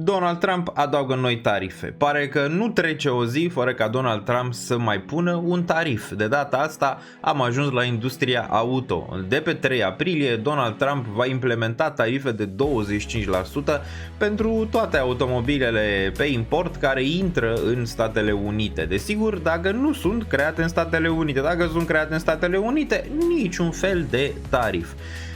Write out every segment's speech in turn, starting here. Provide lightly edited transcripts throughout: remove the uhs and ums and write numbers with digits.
Donald Trump adaugă noi tarife. Pare că nu trece o zi fără ca Donald Trump să mai pună un tarif. De data asta am ajuns la industria auto. De pe 3 aprilie, Donald Trump va implementa tarife de 25% pentru toate automobilele pe import care intră în Statele Unite. Desigur, dacă nu sunt create în Statele Unite. Dacă sunt create în Statele Unite, niciun fel de tarif.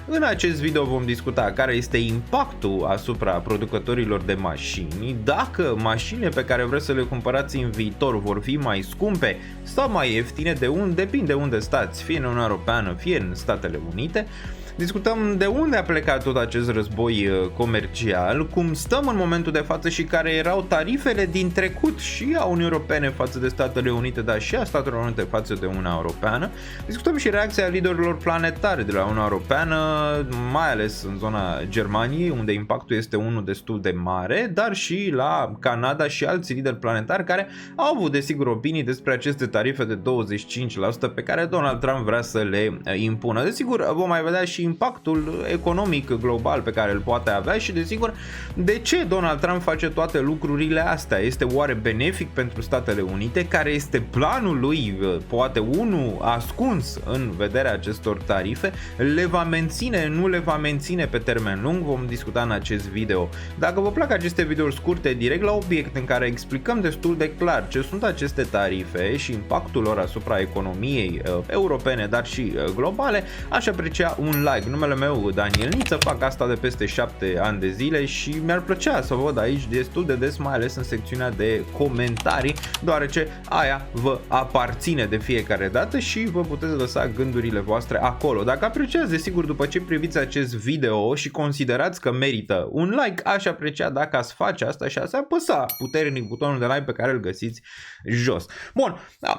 În acest video vom discuta care este impactul asupra producătorilor de mașini, dacă mașinile pe care vreți să le cumpărați în viitor vor fi mai scumpe sau mai ieftine, depinde unde stați, fie în Uniunea Europeană, fie în Statele Unite. Discutăm de unde a plecat tot acest război comercial, cum stăm în momentul de față și care erau tarifele din trecut și a Uniunii Europene față de Statele Unite, dar și a Statelor Unite față de Uniunea Europeană. Discutăm și reacția liderilor planetari de la Uniunea Europeană, mai ales în zona Germaniei, unde impactul este unul destul de mare, dar și la Canada și alți lideri planetari care au avut desigur opinii despre aceste tarife de 25% pe care Donald Trump vrea să le impună. Desigur, vom mai vedea și impactul economic global pe care îl poate avea și desigur de ce Donald Trump face toate lucrurile astea. Este oare benefic pentru Statele Unite? Care este planul lui? Poate unul ascuns în vederea acestor tarife? Le va menține? Nu le va menține pe termen lung? Vom discuta în acest video. Dacă vă plac aceste videouri scurte, direct la obiect, în care explicăm destul de clar ce sunt aceste tarife și impactul lor asupra economiei europene, dar și globale, aș aprecia un like. Numele meu Daniel Niță, fac asta de peste 7 ani de zile și mi-ar plăcea să văd aici destul de des, mai ales în secțiunea de comentarii, deoarece aia vă aparține de fiecare dată și vă puteți lăsa gândurile voastre acolo. Dacă apreciați, desigur, după ce priviți acest video și considerați că merită un like, aș aprecia dacă ați face asta și ați apăsa puternic butonul de like pe care îl găsiți jos. Bun,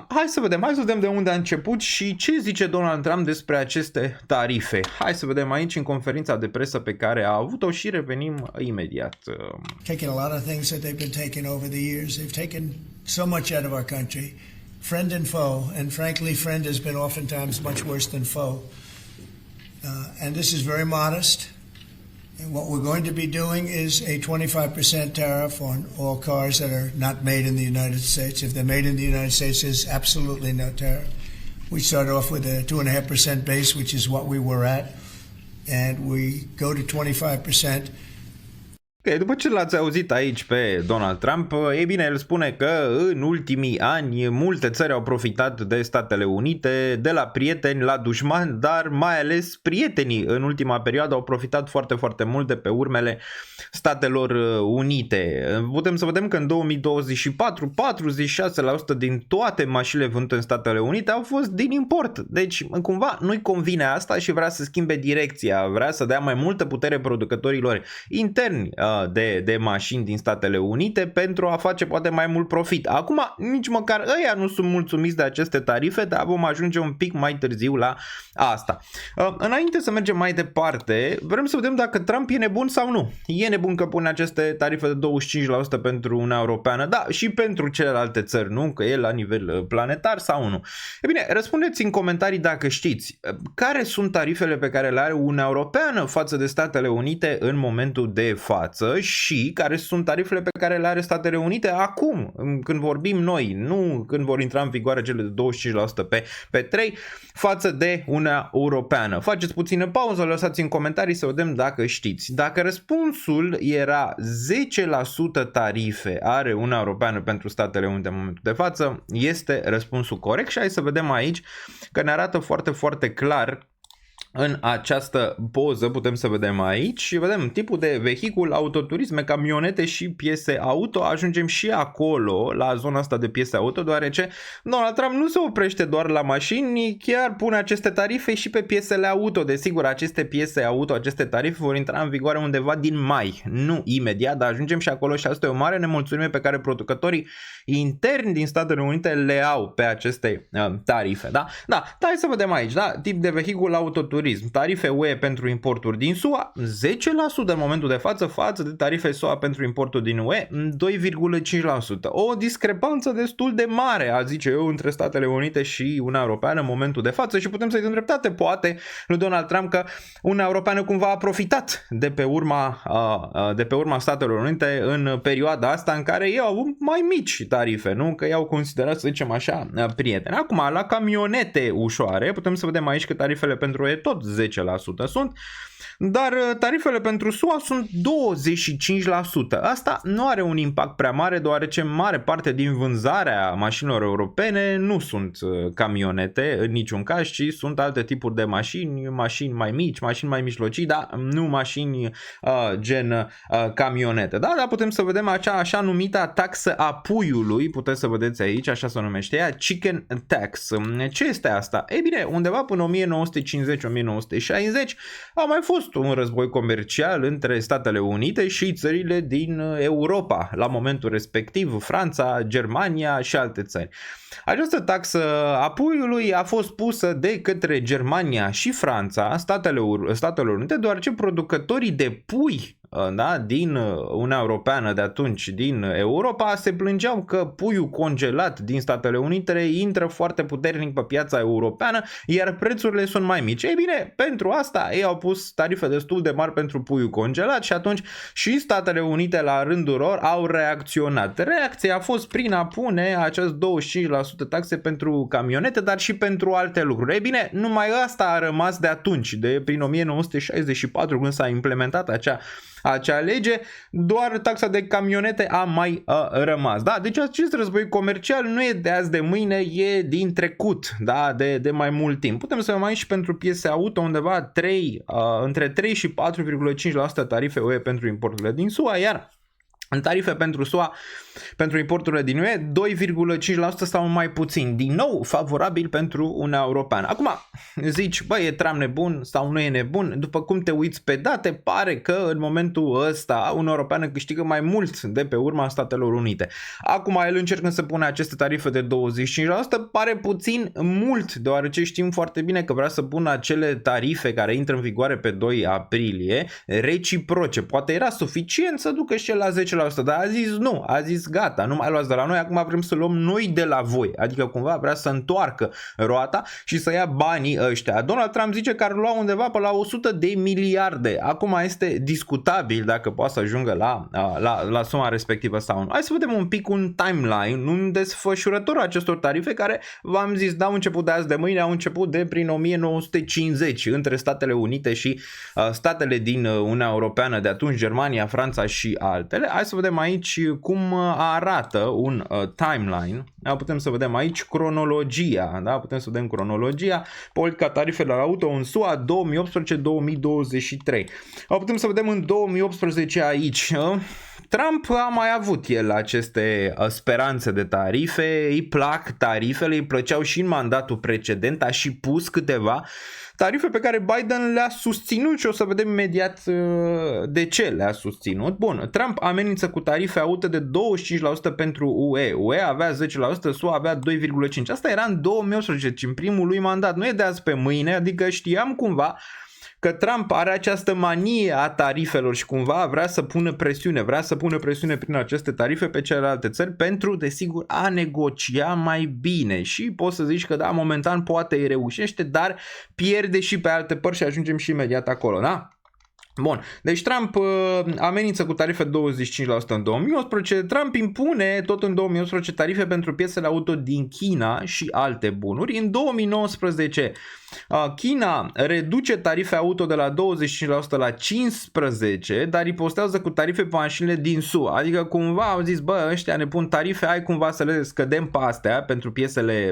hai să vedem de unde a început și ce zice Donald Trump despre aceste tarife. Hai să vedem aici în conferința de presă pe care a avut-o și revenim imediat. Taking a lot of things that they've been taking over the years. They've taken so much out of our country, friend and foe, and frankly, friend has been oftentimes much worse than foe. And this is very modest. And what we're going to be doing is a 25% tariff on all cars that are not made in the United States. If they're made in the United States, there's absolutely no tariff. We start off with a 2.5% base, which is what we were at, and we go to 25%. Okay, după ce l-ați auzit aici pe Donald Trump, e bine, el spune că în ultimii ani multe țări au profitat de Statele Unite, de la prieteni la dușmani, dar mai ales prietenii în ultima perioadă au profitat foarte, foarte mult de pe urmele Statelor Unite. Putem să vedem că în 2024 46% din toate mașinile vândute în Statele Unite au fost din import. Deci cumva nu-i convine asta și vrea să schimbe direcția, vrea să dea mai multă putere producătorilor interni de mașini din Statele Unite pentru a face poate mai mult profit. Acum nici măcar ăia nu sunt mulțumiți de aceste tarife, dar vom ajunge un pic mai târziu la asta. Înainte să mergem mai departe, vrem să vedem dacă Trump e nebun sau nu. E nebun că pune aceste tarife de 25% pentru Uniunea Europeană, da, și pentru celelalte țări, nu? Că e la nivel planetar sau nu? E bine, răspundeți în comentarii dacă știți care sunt tarifele pe care le are Uniunea Europeană față de Statele Unite în momentul de față și care sunt tarifele pe care le are Statele Unite acum, când vorbim noi, nu când vor intra în vigoare cele de 25% pe 3 față de Uniunea Europeană. Faceți puțină pauză, lăsați în comentarii să vedem dacă știți. Dacă răspunsul era 10% tarife are Uniunea Europeană pentru Statele Unite în momentul de față, este răspunsul corect și hai să vedem aici că ne arată foarte, foarte clar. În această poză putem să vedem aici și vedem tipul de vehicul, autoturisme, camionete și piese auto. Ajungem și acolo, la zona asta de piese auto, deoarece Donald Trump nu se oprește doar la mașini, chiar pune aceste tarife și pe piesele auto. Desigur, aceste piese auto, aceste tarife vor intra în vigoare undeva din mai, nu imediat, dar ajungem și acolo și asta e o mare nemulțumire pe care producătorii interni din Statele Unite le au pe aceste tarife. Da, hai să vedem aici, da? Tip de vehicul, autoturism, turism, tarife UE pentru importuri din SUA, 10% în momentul de față de tarife SUA pentru importuri din UE, 2,5%. O discrepanță destul de mare, a zice eu, între Statele Unite și Uniunea Europeană în momentul de față și putem să-i dăm dreptate, poate, lui Donald Trump, că Uniunea Europeană cumva a profitat de pe urma Statelor Unite în perioada asta în care ei au avut mai mici tarife, nu? Că i-au considerat, să zicem așa, prieteni. Acum, la camionete ușoare, putem să vedem aici că tarifele pentru UE tot 10% sunt, dar tarifele pentru SUA sunt 25%. Asta nu are un impact prea mare, deoarece mare parte din vânzarea mașinilor europene nu sunt camionete în niciun caz, ci sunt alte tipuri de mașini mai mici, mașini mai mijlocii, dar nu mașini gen camionete. Da, dar putem să vedem acea așa numita taxă a puiului, puteți să vedeți aici, așa se numește ea, chicken tax. Ce este asta? Ei bine, undeva până 1950-1960 a mai fost un război comercial între Statele Unite și țările din Europa, la momentul respectiv Franța, Germania și alte țări. Această taxă a puiului a fost pusă de către Germania și Franța, Statele Unite, deoarece producătorii de pui, da, din Uniunea Europeană de atunci, din Europa, se plângeau că puiul congelat din Statele Unite intră foarte puternic pe piața europeană, iar prețurile sunt mai mici. Ei bine, pentru asta ei au pus tarife destul de mari pentru puiul congelat și atunci și Statele Unite la rândul lor au reacționat. Reacția a fost prin a pune acest 25% taxe pentru camionete, dar și pentru alte lucruri. Ei bine, numai asta a rămas de atunci, de prin 1964, când s-a implementat acea lege, doar taxa de camionete a mai rămas. Da? Deci acest război comercial nu e de azi de mâine, e din trecut, da? de mai mult timp. Putem să vedem aici pentru piese auto undeva între 3 și 4,5% tarife UE pentru importurile din SUA, iar în tarife pentru SUA, pentru importurile din UE, 2,5% sau mai puțin. Din nou, favorabil pentru Uniunea Europeană. Acum, zici, bă, e Trump nebun sau nu e nebun? După cum te uiți pe date, pare că în momentul ăsta Uniunea Europeană câștigă mai mult de pe urma Statelor Unite. Acum, el încercând să pune aceste tarife de 25%, pare puțin mult, deoarece știm foarte bine că vrea să pună acele tarife care intră în vigoare pe 2 aprilie, reciproce. Poate era suficient să ducă și el la 10%, dar a zis nu, a zis gata, nu mai luați de la noi, acum vrem să luăm noi de la voi. Adică cumva vrea să întoarcă roata și să ia banii ăștia. Donald Trump zice că ar lua undeva pe la 100 de miliarde. Acum este discutabil dacă poate să ajungă la suma respectivă sau nu. Hai să vedem un pic un timeline, un desfășurător acestor tarife care, v-am zis, n-au început de azi de mâine, au început de prin 1950 între Statele Unite și statele din Uniunea Europeană de atunci, Germania, Franța și altele. Hai să vedem aici cum arată un timeline. Da, putem să vedem aici cronologia. Da? Putem să vedem cronologia. Politica tarifelor auto în SUA 2018-2023. Putem să vedem în 2018 aici. Trump a mai avut el aceste speranțe de tarife, îi plac tarifele, îi plăceau și în mandatul precedent, a și pus câteva tarife pe care Biden le-a susținut și o să vedem imediat de ce le-a susținut. Bun, Trump amenință cu tarife auto de 25% pentru UE. UE avea 10%, SUA avea 2,5%. Asta era în 2018, în primul lui mandat. Nu e de azi pe mâine, adică știam cumva că Trump are această manie a tarifelor și cumva vrea să pună presiune prin aceste tarife pe celelalte țări pentru, desigur, a negocia mai bine. Și poți să zici că da, momentan poate îi reușește, dar pierde și pe alte părți și ajungem și imediat acolo, da? Bun, deci Trump amenință cu tarife 25% în 2018, Trump impune tot în 2018 tarife pentru piesele auto din China și alte bunuri. În 2019 China reduce tarife auto de la 25% la 15%, dar ripostează cu tarife pe mașinile din SUA. Adică cumva au zis, bă, ăștia ne pun tarife, hai cumva să le scădem pe astea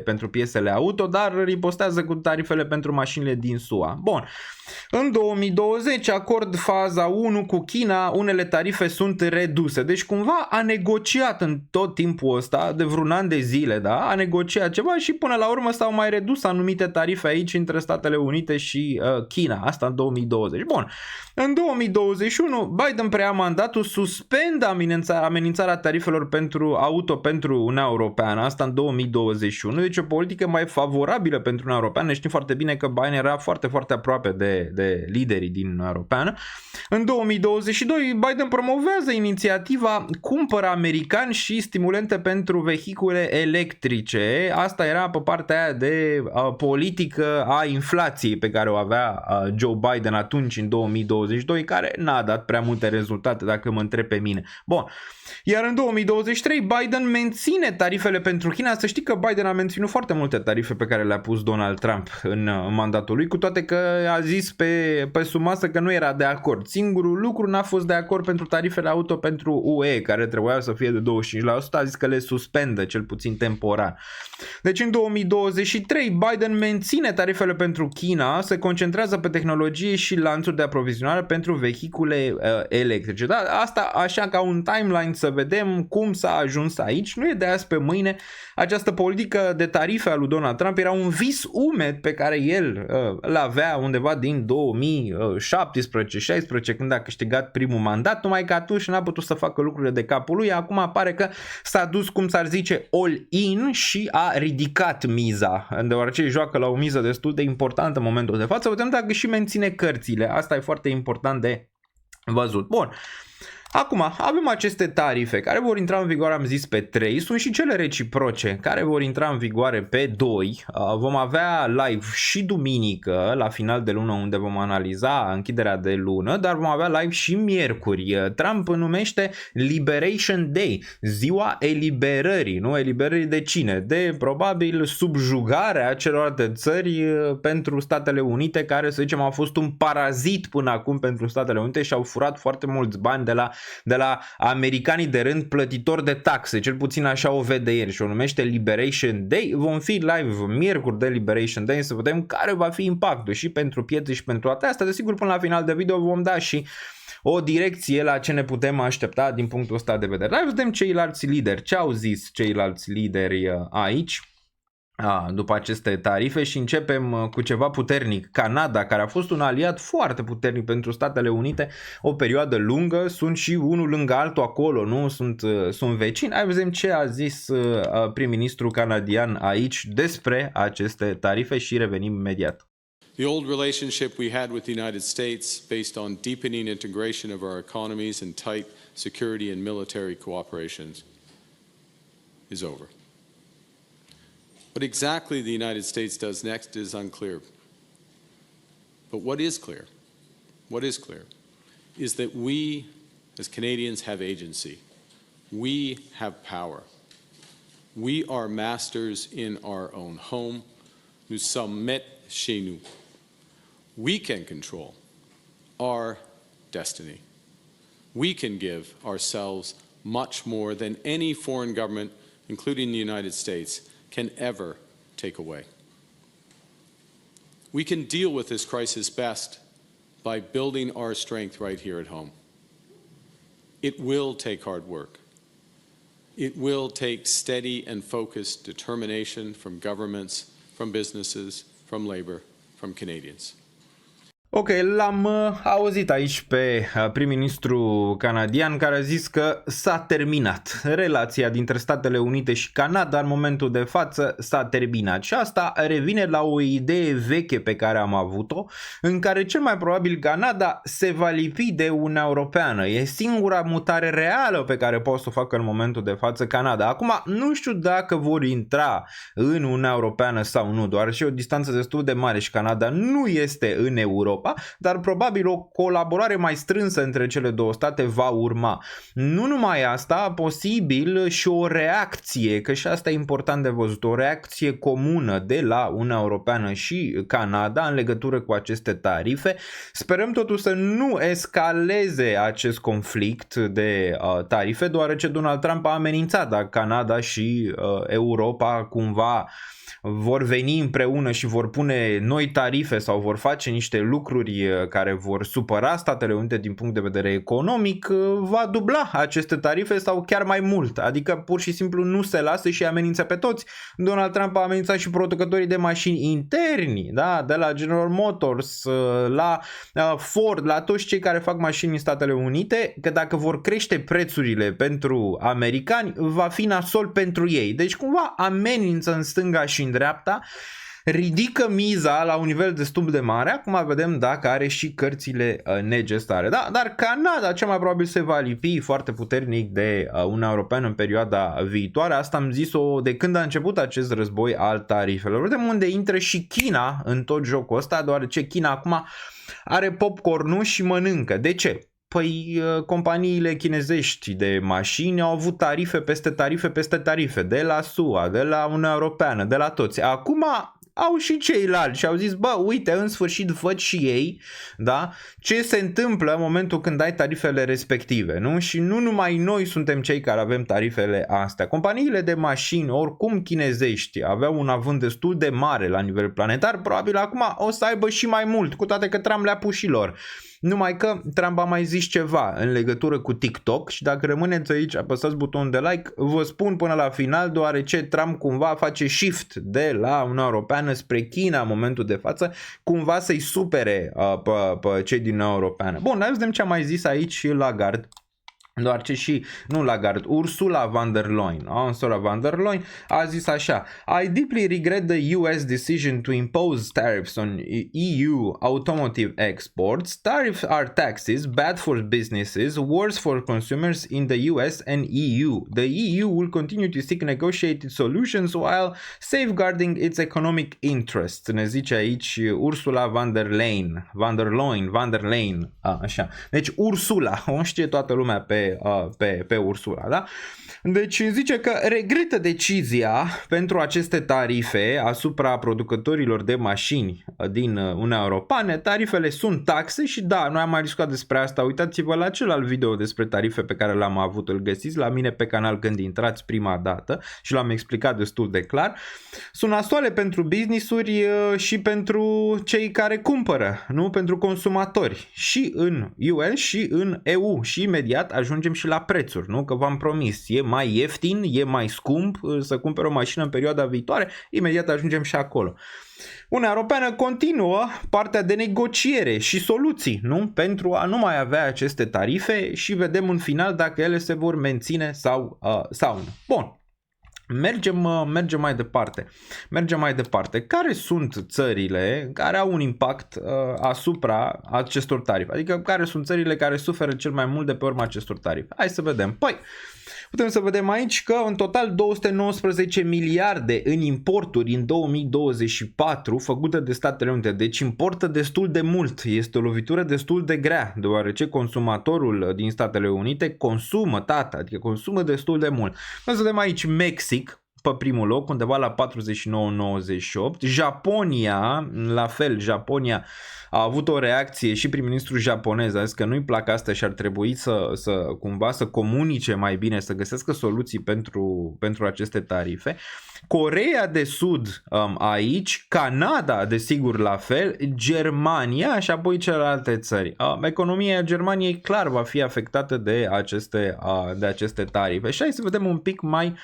pentru piesele auto, dar ripostează cu tarifele pentru mașinile din SUA. Bun. În 2020 acord Quad faza 1 cu China, unele tarife sunt reduse. Deci cumva a negociat în tot timpul ăsta, de vreun an de zile, da? A negociat ceva și până la urmă s-au mai redus anumite tarife aici între Statele Unite și China. Asta în 2020. Bun. În 2021, Biden preia mandatul, suspendă amenințarea tarifelor pentru auto pentru Uniunea Europeană. Asta în 2021. Deci o politică mai favorabilă pentru Uniunea Europeană. Știm foarte bine că Biden era foarte, foarte aproape de liderii din Uniunea Europeană. În 2022, Biden promovează inițiativa Cumpără american și stimulente pentru vehicule electrice. Asta era pe partea aia de politică a inflației pe care o avea Joe Biden atunci în 2022, care n-a dat prea multe rezultate dacă mă întreb pe mine. Bun. Iar în 2023 Biden menține tarifele pentru China. Să știi că Biden a menținut foarte multe tarife pe care le-a pus Donald Trump în mandatul lui, cu toate că a zis pe sub masă că nu era de acord. Singurul lucru, n-a fost de acord pentru tarifele auto pentru UE, care trebuia să fie de 25%, a zis că le suspendă, cel puțin temporar. Deci în 2023 Biden menține tarifele pentru China, se concentrează pe tehnologie și lanțuri de aprovizionare pentru vehicule electrice. Da, asta așa ca un timeline să vedem cum s-a ajuns aici. Nu e de azi pe mâine. Această politică de tarife a lui Donald Trump era un vis umed pe care el l-avea undeva din 2017-16, când a câștigat primul mandat, numai că atunci n-a putut să facă lucrurile de capul lui. Acum pare că s-a dus, cum s-ar zice, all-in și a ridicat miza, deoarece joacă la o miză destul de importantă în momentul de față. Vedem dacă și menține cărțile. Asta e foarte important de văzut. Bun. Acum, avem aceste tarife care vor intra în vigoare, am zis, pe 3, sunt și cele reciproce care vor intra în vigoare pe 2. Vom avea live și duminică, la final de lună, unde vom analiza închiderea de lună, dar vom avea live și miercuri. Trump numește Liberation Day, ziua eliberării, nu? Eliberării de cine? De, probabil, subjugarea celorlalte țări pentru Statele Unite, care, să zicem, au fost un parazit până acum pentru Statele Unite și au furat foarte mulți bani de la americanii de rând plătitori de taxe, cel puțin așa o vede ieri și o numește Liberation Day. Vom fi live miercuri de Liberation Day să vedem care va fi impactul și pentru piețe și pentru toate astea. Desigur, până la final de video vom da și o direcție la ce ne putem aștepta din punctul ăsta de vedere. Hai vedem ceilalți lideri, ce au zis ceilalți lideri aici după aceste tarife și începem cu ceva puternic. Canada, care a fost un aliat foarte puternic pentru Statele Unite o perioadă lungă, sunt și unul lângă altul acolo, nu? Sunt vecini. Hai vedem ce a zis prim-ministru canadian aici despre aceste tarife și revenim imediat. The old relationship we had with the United States, based on deepening integration of our economies and tight security and military cooperation, is over. What exactly the United States does next is unclear. But what is clear is that we as Canadians have agency. We have power. We are masters in our own home. Nous sommes maîtres chez nous. We can control our destiny. We can give ourselves much more than any foreign government, including the United States, can ever take away. We can deal with this crisis best by building our strength right here at home. It will take hard work. It will take steady and focused determination from governments, from businesses, from labor, from Canadians. Ok, l-am auzit aici pe prim-ministru canadian care a zis că s-a terminat. Relația dintre Statele Unite și Canada în momentul de față s-a terminat și asta revine la o idee veche pe care am avut-o, în care cel mai probabil Canada se va lipi de Uniunea Europeană. E singura mutare reală pe care poate să o facă în momentul de față Canada. Acum, nu știu dacă vor intra în Uniunea Europeană sau nu, deoarece e o distanță destul de mare și Canada nu este în Europa, dar probabil o colaborare mai strânsă între cele două state va urma. Nu numai asta, posibil și o reacție, că și asta e important de văzut, o reacție comună de la Uniunea Europeană și Canada în legătură cu aceste tarife. Sperăm totuși să nu escaleze acest conflict de tarife, deoarece Donald Trump a amenințat dacă Canada și Europa cumva vor veni împreună și vor pune noi tarife sau vor face niște lucruri lucruri care vor supăra Statele Unite din punct de vedere economic, va dubla aceste tarife sau chiar mai mult. Adică pur și simplu nu se lasă și amenință pe toți. Donald Trump a amenințat și producătorii de mașini interni, da? De la General Motors, la Ford, la toți cei care fac mașini în Statele Unite, că dacă vor crește prețurile pentru americani, va fi nasol pentru ei. Deci cumva amenință în stânga și în dreapta, ridică miza la un nivel destul de mare. Acum vedem dacă are și cărțile necesare. Da? Dar Canada cel mai probabil se va lipi foarte puternic de Uniunea Europeană în perioada viitoare. Asta am zis-o de când a început acest război al tarifelor. Vedem unde intră și China în tot jocul ăsta, deoarece China acum are popcorn-ul și mănâncă. De ce? Păi companiile chinezești de mașini au avut tarife peste tarife, de la SUA, de la Uniunea Europeană, de la toți. Acum au și ceilalți și au zis, bă, uite, în sfârșit văd și ei, da, ce se întâmplă în momentul când ai tarifele respective, nu? Și nu numai noi suntem cei care avem tarifele astea. Companiile de mașini, oricum chinezești, aveau un avânt destul de mare la nivel planetar, probabil acum o să aibă și mai mult, cu toate că Trump le-a pus și lor. Numai că Trump a mai zis ceva în legătură cu TikTok și dacă rămâneți aici, apăsați butonul de like, vă spun până la final, deoarece Trump cumva face shift de la Uniunea Europeană spre China în momentul de față, cumva să-i supere pe cei din Uniunea Europeană. Bun, hai să vedem ce a mai zis aici Lagarde. Deoarece și, nu Lagarde, Ursula von der Leyen, Ursula von der Leyen a zis așa: I deeply regret the US decision to impose tariffs on EU automotive exports. Tariffs are taxes, bad for businesses, worse for consumers in the US and EU. The EU will continue to seek negotiated solutions while safeguarding its economic interests. Ne zice aici Ursula von der Leyen, așa. Deci Ursula, o știe toată lumea pe Ursula, da? Deci zice că regretă decizia pentru aceste tarife asupra producătorilor de mașini din Uniunea Europeană. Tarifele sunt taxe și da, noi am mai discutat despre asta. Uitați-vă la celălalt video despre tarife pe care l-am avut, îl găsiți la mine pe canal când intrați prima dată și l-am explicat destul de clar. Sunt nasoale pentru business-uri și pentru cei care cumpără, nu? Pentru consumatori și în US și în EU și imediat ajungem și la prețuri, nu? Că v-am promis, e mai ieftin, e mai scump să cumperi o mașină în perioada viitoare, imediat ajungem și acolo. Uniunea Europeană continuă partea de negociere și soluții, nu? Pentru a nu mai avea aceste tarife și vedem în final dacă ele se vor menține sau nu. Bun. Mergem mai departe. Care sunt țările care au un impact asupra acestor tarife? Adică care sunt țările care suferă cel mai mult de pe urma acestor tarife? Hai să vedem. Păi, putem să vedem aici că în total 219 miliarde în importuri în 2024 făcute de Statele Unite. Deci importă destul de mult. Este o lovitură destul de grea, deoarece consumatorul din Statele Unite consumă, adică consumă destul de mult. Să vedem aici Mexic pe primul loc, undeva la 49,98. Japonia, la fel, Japonia a avut o reacție și prim-ministrul japonez a zis că nu-i plac asta și ar trebui să comunice mai bine, să găsească soluții pentru aceste tarife. Coreea de Sud aici, Canada desigur la fel, Germania și apoi celelalte țări. Economia Germaniei clar va fi afectată de aceste tarife. Și hai să vedem un pic mai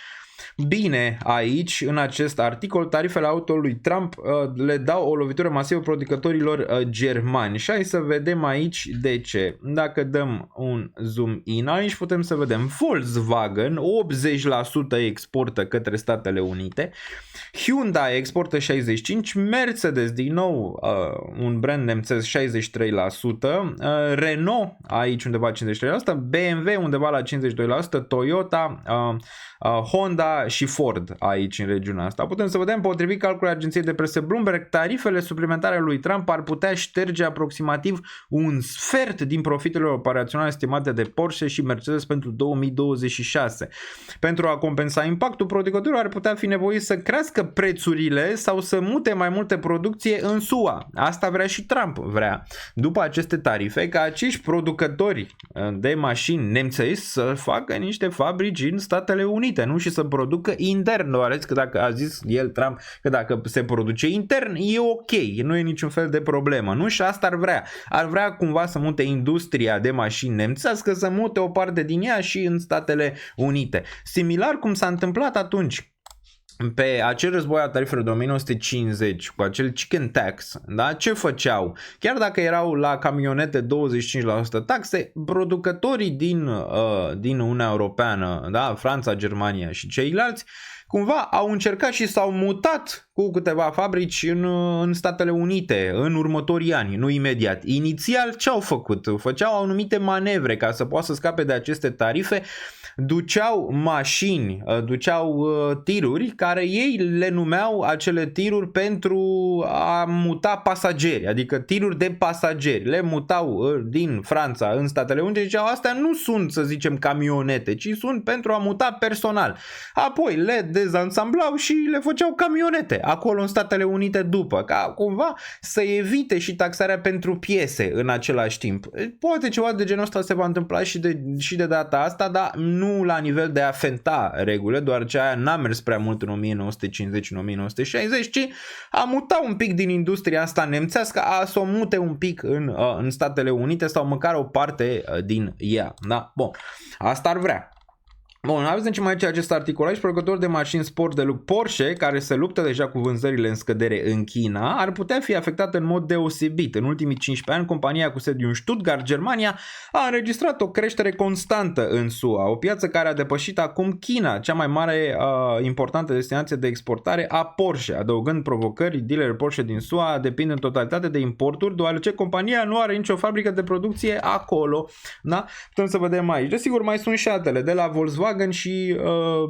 bine aici, în acest articol, tarifele auto lui Trump le dau o lovitură masivă producătorilor germani. Și hai să vedem aici de ce. Dacă dăm un zoom in aici, putem să vedem Volkswagen 80% exportă către Statele Unite, Hyundai exportă 65%, Mercedes din nou un brand nemțesc 63%, Renault aici undeva 53%, BMW undeva la 52%, Toyota, Honda și Ford aici în regiunea asta. Putem să vedem, potrivit calculului agenției de presă Bloomberg, tarifele suplimentare lui Trump ar putea șterge aproximativ un sfert din profiturile operaționale estimate de Porsche și Mercedes pentru 2026. Pentru a compensa impactul, producătorii ar putea fi nevoiți să crească prețurile sau să mute mai multe producție în SUA. Asta vrea și Trump, vrea. După aceste tarife, ca acești producători de mașini nemțești să facă niște fabrici în Statele Unite, nu? Și să producă intern, deoarece că dacă a zis el Trump că dacă se produce intern e ok, nu e niciun fel de problemă, nu? Și asta ar vrea cumva să mute industria de mașini nemțească, să mute o parte din ea și în Statele Unite. Similar cum s-a întâmplat atunci pe acel război al tarifelor de 1950 cu acel chicken tax, da? Ce făceau? Chiar dacă erau la camionete 25% taxe, producătorii din Uniunea Europeană, da? Franța, Germania și ceilalți, cumva au încercat și s-au mutat cu câteva fabrici în Statele Unite în următorii ani, nu imediat. Inițial ce au făcut? Făceau anumite manevre ca să poată să scape de aceste tarife, duceau mașini, duceau tiruri care ei le numeau acele tiruri pentru a muta pasageri, adică tiruri de pasageri. Le mutau din Franța în Statele Unite și ziceau astea nu sunt, să zicem, camionete, ci sunt pentru a muta personal. Apoi le dezansamblau și le făceau camionete acolo în Statele Unite după, ca cumva să evite și taxarea pentru piese în același timp. Poate ceva de genul ăsta se va întâmpla și de data asta, dar nu la nivel de a fenta regulile, deoarece aia n-a mers prea mult în 1950 în 1960, ci a mutat un pic din industria asta nemțească, a să o mute un pic în Statele Unite sau măcar o parte din ea. Da? Bun, asta ar vrea. Bun, aveți în ce mai acest articol aici, producători de mașini sport de lux Porsche, care se luptă deja cu vânzările în scădere în China, ar putea fi afectate în mod deosebit. În ultimii 15 ani, compania cu sediu în Stuttgart, Germania, a înregistrat o creștere constantă în SUA, o piață care a depășit acum China, cea mai mare importantă destinație de exportare a Porsche, adăugând provocări. Dealeri Porsche din SUA depind în totalitate de importuri, deoarece compania nu are nicio fabrică de producție acolo. Da? Putem să vedem aici. Desigur, mai sunt și altele, de la Volkswagen și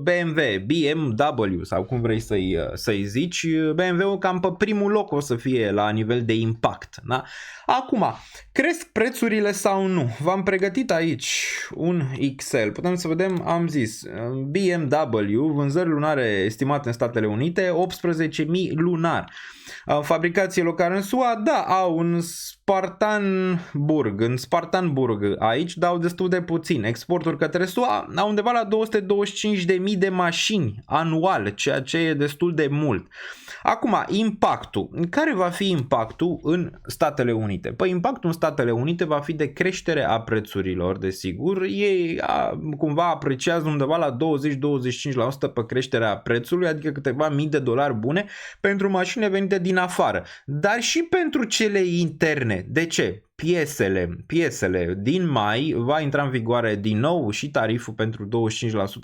BMW sau cum vrei să-i zici. BMW-ul cam pe primul loc o să fie la nivel de impact. Da? Acum, cresc prețurile sau nu? V-am pregătit aici un Excel. Putem să vedem, am zis, BMW, vânzări lunare estimate în Statele Unite, 18.000 lunar. Fabricație locală în SUA, da, au în Spartanburg aici dau destul de puțin. Exporturi către SUA au undeva la 225.000 de mașini anual, ceea ce e destul de mult. Acum, impactul. Care va fi impactul în Statele Unite? Păi impactul în Statele Unite va fi de creștere a prețurilor, desigur. Ei cumva apreciază undeva la 20-25% pe creșterea prețului, adică câteva mii de dolari bune pentru mașini venite din afară, dar și pentru cele interne. De ce? Piesele din mai va intra în vigoare din nou și tariful pentru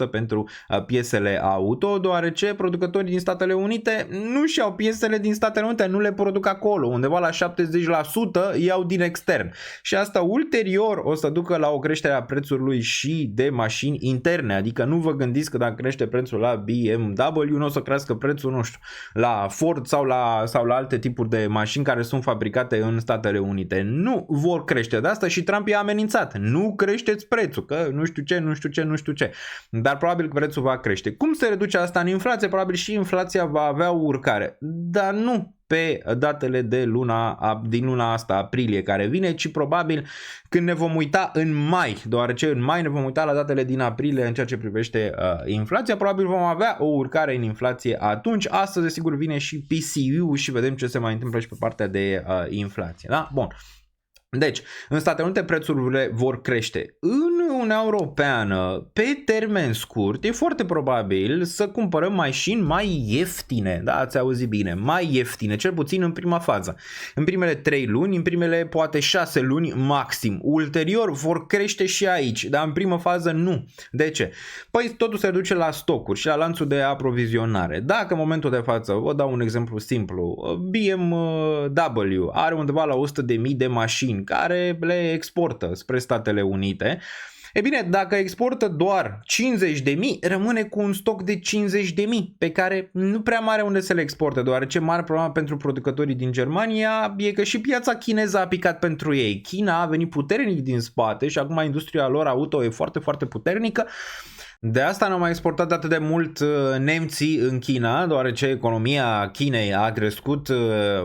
25% pentru piesele auto, deoarece producătorii din Statele Unite nu și-au piesele din Statele Unite, nu le produc acolo, undeva la 70% iau din extern. Și asta ulterior o să ducă la o creștere a prețului și de mașini interne, adică nu vă gândiți că dacă crește prețul la BMW, nu o să crească prețul, nu știu, la Ford sau la alte tipuri de mașini care sunt fabricate în Statele Unite. Nu vor crește de asta și Trump i-a amenințat. Nu creșteți prețul, că nu știu ce. Dar probabil că prețul va crește. Cum se reduce asta în inflație? Probabil și inflația va avea o urcare. Dar nu pe datele din luna asta, aprilie, care vine, ci probabil când ne vom uita în mai, deoarece în mai ne vom uita la datele din aprilie în ceea ce privește inflația, probabil vom avea o urcare în inflație atunci. Astăzi, desigur, vine și PCU și vedem ce se mai întâmplă și pe partea de inflație. Da? Bun. Deci, în Statele Unite prețurile vor crește. În Uniunea Europeană, pe termen scurt, e foarte probabil să cumpărăm mașini mai ieftine. Da, ați auzit bine, mai ieftine, cel puțin în prima fază. În primele 3 luni, în primele poate 6 luni maxim. Ulterior vor crește și aici, dar în primă fază nu. De ce? Păi totul se reduce la stocuri și la lanțul de aprovizionare. Dacă în momentul de față, vă dau un exemplu simplu, BMW are undeva la 100.000 de mașini care le exportă spre Statele Unite. E bine, dacă exportă doar 50.000, rămâne cu un stoc de 50.000 pe care nu prea mare unde să le exporte, deoarece mare problema pentru producătorii din Germania e că și piața chineză a picat pentru ei. China a venit puternic din spate și acum industria lor auto e foarte, foarte puternică. De asta n-au mai exportat atât de mult nemții în China, deoarece economia Chinei a crescut,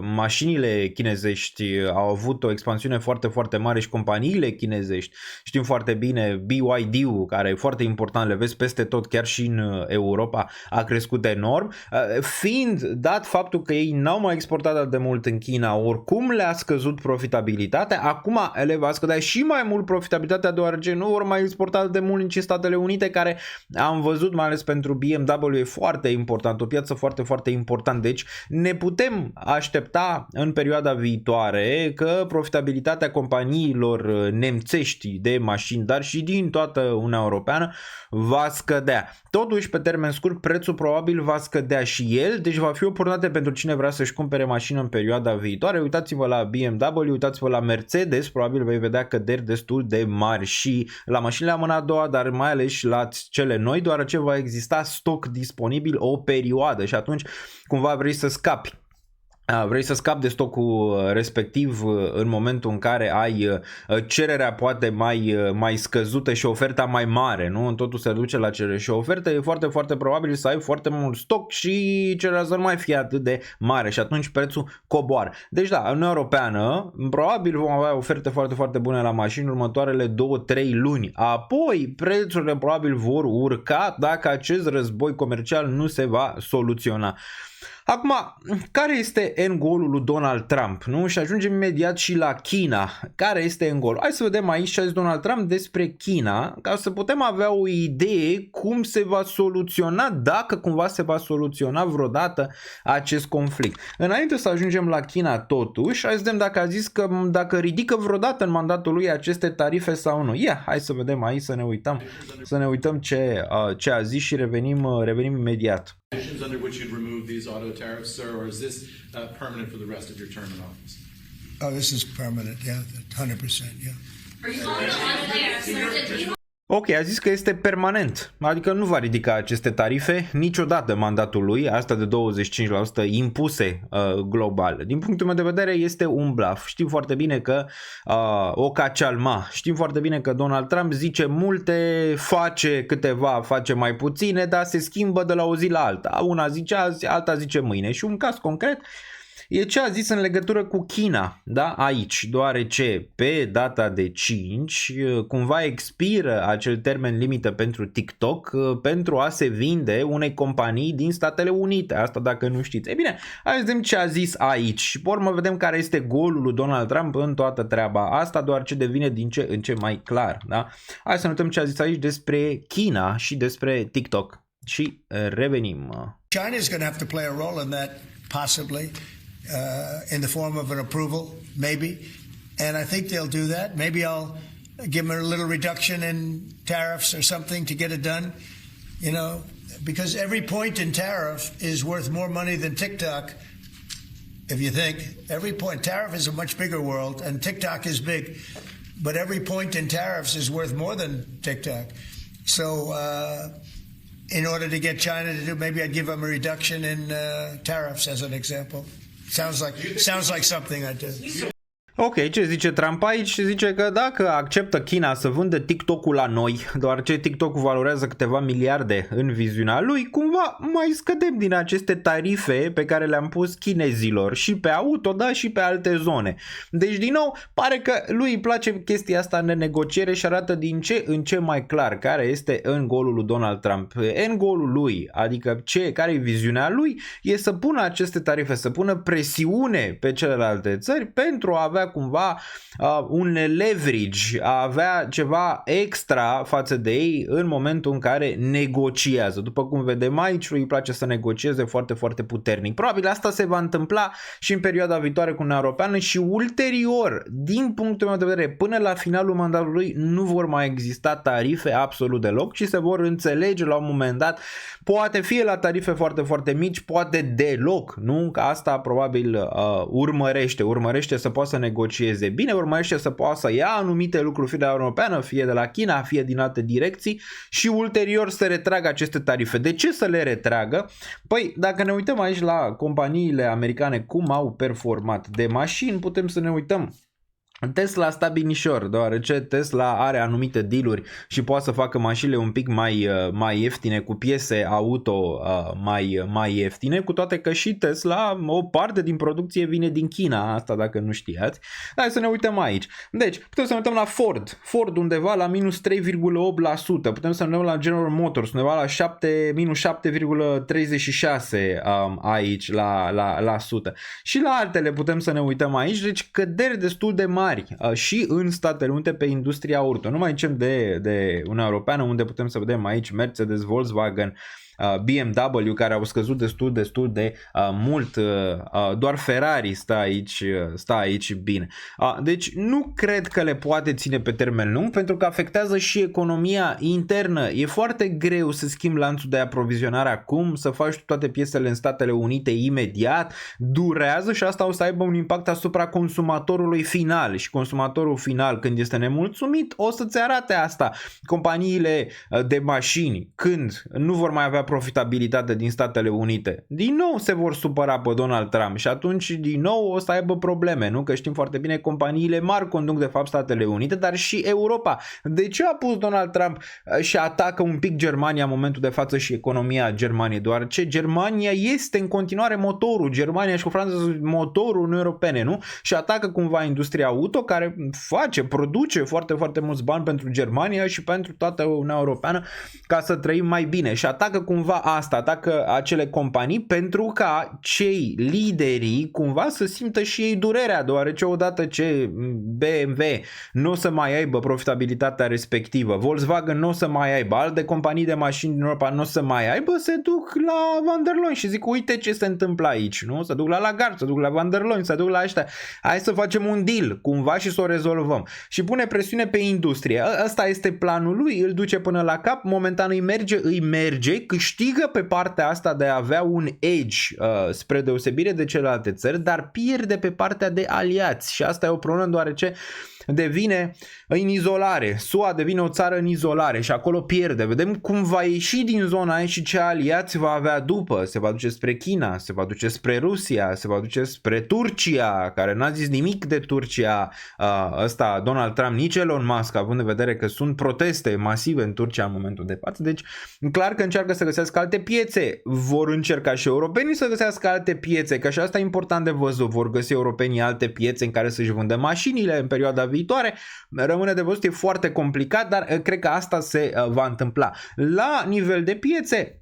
mașinile chinezești au avut o expansiune foarte, foarte mare și companiile chinezești, știm foarte bine, BYD-ul, care e foarte important, le vezi peste tot, chiar și în Europa, a crescut enorm, fiind dat faptul că ei n-au mai exportat atât de mult în China, oricum le-a scăzut profitabilitatea, acum le va scădea și mai mult profitabilitatea, deoarece nu vor mai exporta atât de mult în Statele Unite, care am văzut, mai ales pentru BMW, e foarte important, o piață foarte, foarte important. Deci ne putem aștepta în perioada viitoare că profitabilitatea companiilor nemțești de mașini, dar și din toată Uniunea Europeană, va scădea. Totuși, pe termen scurt, prețul probabil va scădea și el, deci va fi o oportunitate pentru cine vrea să-și cumpere mașină în perioada viitoare. Uitați-vă la BMW, uitați-vă la Mercedes, probabil vei vedea căderi destul de mari și la mașinile la mâna a doua, dar mai ales și la cele noi, deoarece va exista stoc disponibil o perioadă și atunci cumva vrei să scapi de stocul respectiv în momentul în care ai cererea poate mai scăzută și oferta mai mare, nu? Totul se duce la cerere și ofertă, e foarte, foarte probabil să ai foarte mult stoc și cererea să nu mai fie atât de mare și atunci prețul coboară. Deci da, în Uniunea Europeană probabil vom avea oferte foarte, foarte bune la mașini în următoarele 2-3 luni. Apoi prețurile probabil vor urca dacă acest război comercial nu se va soluționa. Acum, care este end goal-ul lui Donald Trump? Nu? Și ajungem imediat și la China. Care este end goal? Hai să vedem aici ce a zis Donald Trump despre China, ca să putem avea o idee cum se va soluționa, dacă cumva se va soluționa vreodată acest conflict. Înainte să ajungem la China totuși, hai să vedem dacă a zis că dacă ridică vreodată în mandatul lui aceste tarife sau nu. Hai să vedem aici, să ne uităm ce a zis și revenim imediat. Under which you'd remove these auto tariffs, sir, or is this permanent for the rest of your term in office? Oh, this is permanent, yeah, 100%, yeah. Are you on there? Ok, a zis că este permanent, adică nu va ridica aceste tarife niciodată în mandatul lui, asta de 25% impuse global. Din punctul meu de vedere este un bluff. Știm foarte bine că o cacealma, știm foarte bine că Donald Trump zice multe, face câteva, face mai puține, dar se schimbă de la o zi la alta. Una zice azi, alta zice mâine și un caz concret e ce a zis în legătură cu China, da, aici, deoarece pe data de 5 cumva expiră acel termen limită pentru TikTok pentru a se vinde unei companii din Statele Unite, asta dacă nu știți. E bine, hai să vedem ce a zis aici și pe urmă vedem care este golul lui Donald Trump în toată treaba asta, deoarece devine din ce în ce mai clar, da? Hai să ne uităm ce a zis aici despre China și despre TikTok și revenim. China is going to have to play a role in that, possibly. In the form of an approval, maybe. And I think they'll do that. Maybe I'll give them a little reduction in tariffs or something to get it done, you know, because every point in tariff is worth more money than TikTok. If you think every point, tariff is a much bigger world and TikTok is big, but every point in tariffs is worth more than TikTok. So, in order to get China to do, maybe I'd give them a reduction in tariffs as an example. Sounds like something I do. Ok, ce zice Trump aici? Zice că dacă acceptă China să vândă TikTok-ul la noi, deoarece TikTok-ul valorează câteva miliarde în viziunea lui, cumva mai scădem din aceste tarife pe care le-am pus chinezilor și pe auto, da, și pe alte zone. Deci, din nou, pare că lui îi place chestia asta în negociere și arată din ce în ce mai clar care este în golul lui Donald Trump. În golul lui, adică care e viziunea lui, e să pună aceste tarife, să pună presiune pe celelalte țări pentru a avea cumva un leverage, a avea ceva extra față de ei în momentul în care negociază. După cum vedem aici, lui îi place să negocieze foarte, foarte puternic. Probabil asta se va întâmpla și în perioada viitoare cu Uniunea Europeană și ulterior, din punctul meu de vedere, până la finalul mandatului nu vor mai exista tarife absolut deloc, ci se vor înțelege la un moment dat, poate fie la tarife foarte, foarte mici, poate deloc, nu? Că asta probabil urmărește să poată să negocieze bine, urmărește să poată să ia anumite lucruri fie de la Europeană, fie de la China, fie din alte direcții și ulterior să retragă aceste tarife. De ce să le retragă? Păi, dacă ne uităm aici la companiile americane cum au performat de mașini, putem să ne uităm Tesla sta binișor, deoarece Tesla are anumite dealuri și poate să facă mașinile un pic mai ieftine, cu piese auto mai ieftine, cu toate că și Tesla, o parte din producție vine din China, asta dacă nu știați. Hai să ne uităm aici. Deci, putem să ne uităm la Ford undeva la minus 3,8%, putem să ne uităm la General Motors undeva la minus 7,36% aici la sută. Și la altele putem să ne uităm aici, deci căderi destul de mari și în Statele Unite pe industria auto. Nu mai zicem de Uniunea Europeană, unde putem să vedem aici Mercedes, Volkswagen, BMW, care au scăzut destul de mult, doar Ferrari stă aici bine. Deci nu cred că le poate ține pe termen lung, pentru că afectează și economia internă. E foarte greu să schimbi lanțul de aprovizionare acum, să faci toate piesele în Statele Unite imediat, durează și asta o să aibă un impact asupra consumatorului final și consumatorul final, când este nemulțumit, o să-ți arate asta. Companiile de mașini, când nu vor mai avea profitabilitate din Statele Unite, din nou se vor supăra pe Donald Trump și atunci din nou o să aibă probleme, nu? Că știm foarte bine, companiile mari conduc de fapt Statele Unite, dar și Europa. De ce a pus Donald Trump și atacă un pic Germania în momentul de față și economia Germaniei? Deoarece Germania este în continuare motorul, Germania și cu Franța sunt motorul Uniunii Europene, nu? Și atacă cumva industria auto, care produce foarte, foarte mulți bani pentru Germania și pentru toată Uniunea Europeană, ca să trăim mai bine, și atacă cumva asta, atacă acele companii pentru ca cei liderii cumva să simtă și ei durerea, deoarece odată ce BMW nu o să mai aibă profitabilitatea respectivă, Volkswagen nu o să mai aibă, alte companii de mașini din Europa nu o să mai aibă, se duc la Van der Leyen și zic uite ce se întâmplă aici, nu? Se duc la Lagarde, se duc la Van der Leyen, se duc la ăștia, hai să facem un deal cumva și să o rezolvăm. Și pune presiune pe industrie. Ăsta este planul lui, îl duce până la cap, momentan îi merge, câștigă pe partea asta de a avea un edge spre deosebire de celelalte țări, dar pierde pe partea de aliați și asta e o problemă, deoarece devine în izolare. SUA devine o țară în izolare și acolo pierde. Vedem cum va ieși din zona aia și ce aliați va avea după. Se va duce spre China, se va duce spre Rusia, se va duce spre Turcia, care n-a zis nimic de Turcia ăsta Donald Trump, nici Elon Musk, având în vedere că sunt proteste masive în Turcia în momentul de față. Deci clar că încearcă să găsească alte piețe. Vor încerca și europenii să găsească alte piețe, că și asta e important de văzut. Vor găsi europenii alte piețe în care să-și vândă mașinile în perioada viitoare. Rămâne de văzut, e foarte complicat, dar cred că asta se va întâmpla. La nivel de piețe,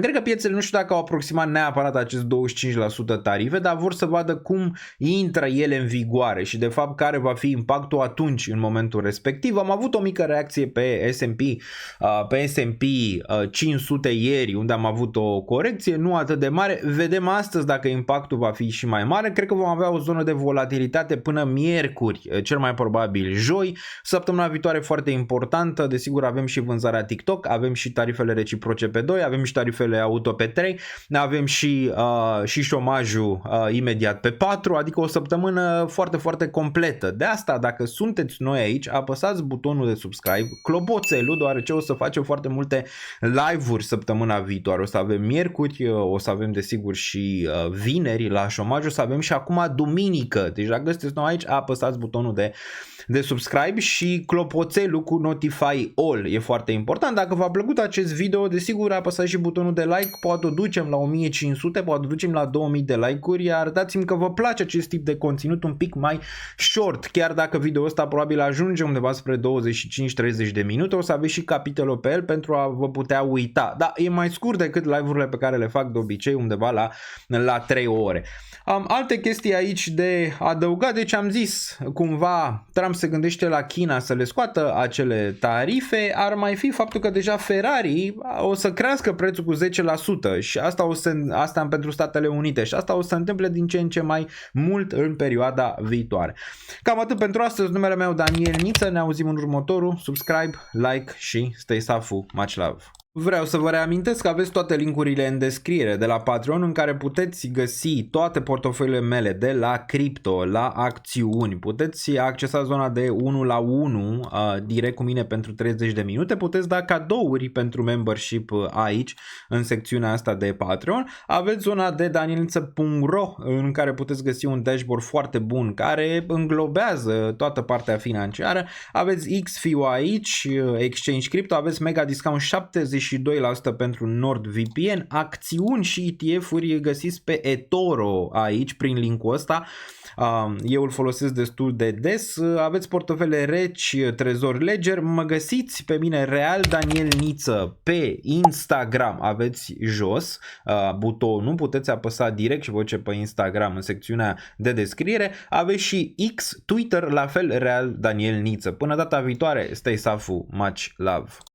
cred că piețele nu știu dacă au aproximat neapărat acest 25% tarife, dar vor să vadă cum intră ele în vigoare și de fapt care va fi impactul atunci în momentul respectiv. Am avut o mică reacție pe S&P 500 ieri, unde am avut o corecție, nu atât de mare. Vedem astăzi dacă impactul va fi și mai mare. Cred că vom avea o zonă de volatilitate până miercuri, cel mai probabil joi. Săptămâna viitoare foarte importantă, desigur avem și vânzarea TikTok, avem și tarifele reciproce pe 2, avem și tarifele auto pe 3, avem și șomajul imediat pe 4, adică o săptămână foarte, foarte completă. De asta, dacă sunteți noi aici, apăsați butonul de subscribe, clopoțelul, deoarece o să facem foarte multe live-uri săptămâna viitoare. O să avem miercuri, o să avem desigur și vineri la șomaj, o să avem și acum duminică. Deci dacă sunteți noi aici, apăsați butonul de subscribe și clopoțelul cu Notify All. E foarte important. Dacă v-a plăcut acest video, desigur apăsați și butonul de like, poate o ducem la 1500, poate o ducem la 2000 de like-uri, iar dați-mi că vă place acest tip de conținut un pic mai short, chiar dacă video ăsta probabil ajunge undeva spre 25-30 de minute, o să aveți și capitolul pe el pentru a vă putea uita. Da, e mai scurt decât live-urile pe care le fac de obicei, undeva la 3 ore. Am alte chestii aici de adăugat, deci am zis, cumva Trump se gândește la China să le scoată acele tarife, ar mai fi faptul că deja Ferrari o să crească prețul cu 10% și asta pentru Statele Unite și asta o să se întâmple din ce în ce mai mult în perioada viitoare. Cam atât pentru astăzi, numele meu Daniel Niță, ne auzim în următorul, subscribe, like și stay safe, much love! Vreau să vă reamintesc că aveți toate linkurile în descriere de la Patreon, în care puteți găsi toate portofoliile mele, de la cripto, la acțiuni, puteți accesa zona de 1 la 1 direct cu mine pentru 30 de minute, puteți da cadouri pentru membership aici în secțiunea asta de Patreon, aveți zona de danielniță.ro în care puteți găsi un dashboard foarte bun care înglobează toată partea financiară, aveți XFIU aici, Exchange Crypto, aveți mega discount 72% pentru NordVPN, acțiuni și ETF-uri găsiți pe eToro aici prin linkul ăsta. Eu îl folosesc destul de des. Aveți portofele reci, Trezor Ledger, mă găsiți pe mine Real Daniel Niță pe Instagram, aveți jos butonul, puteți apăsa direct și vă duce pe Instagram în secțiunea de descriere, aveți și X, Twitter, la fel Real Daniel Niță. Până data viitoare, stay safe, much love!